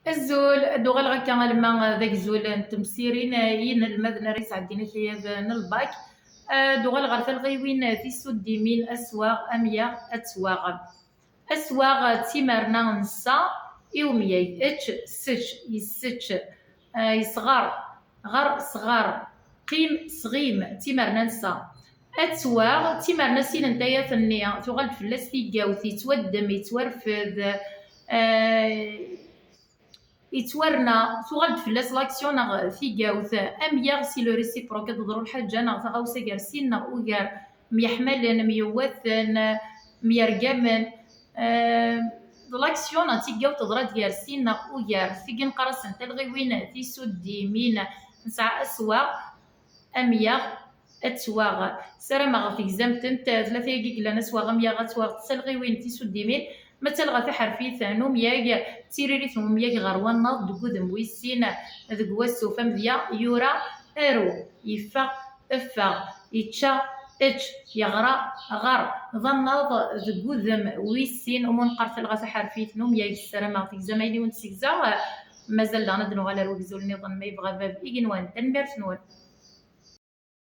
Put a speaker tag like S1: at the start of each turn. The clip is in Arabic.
S1: الزول دوغال غاكا لما ذاك الزول نتمسيرين ين المدن ريس عدينا ثياب الباك. دوغال غير الغيوين في السود ديمين اسواغ اميا اتسواغ اسواغ تيمرنا نسا يوميا اتش سش يسش يصغر غر صغار قيم صغيم تيمرنا نسا اتسواغ تيمرنا سين نتايا ثنيا تغلب فلاس تيقاوث يتودم يتورفد يتورنا تغلب فلاس لاكسيون ناغ ثيقاوث امياغ سي لو ريسيبروك تضرو الحاجه ناغ تغاوسا كارسين ناغ اوغار ميحملن ميوثن ميرقمن لاكسيون تيقاو تضرا كارسين ناغ اوغار ثيقن قرصن تلغيوين تيسود ديمين نسعى اسواغ امياغ اتسواغ سلام غا في زمتن ثلاثه يقيق لنا سواغ امياغ اتسواغ تسلغيوين تيسود ديمين مثل غا تحرفي ثانو مياغ تيريري ثم مياغ غروان ناض دقودم ويسين ذق واسو فمذيا يورا ارو يفا افا يتشا اتش يغرا غر ظناض ذقودم ويسين ومن قرث غا تحرفي ثنو مياغ السلام غا في زمايلي ونسيكزا مازال دانا دنو غالا روكزول نظن ما يبغى باب إيجنوان تنبرت نور.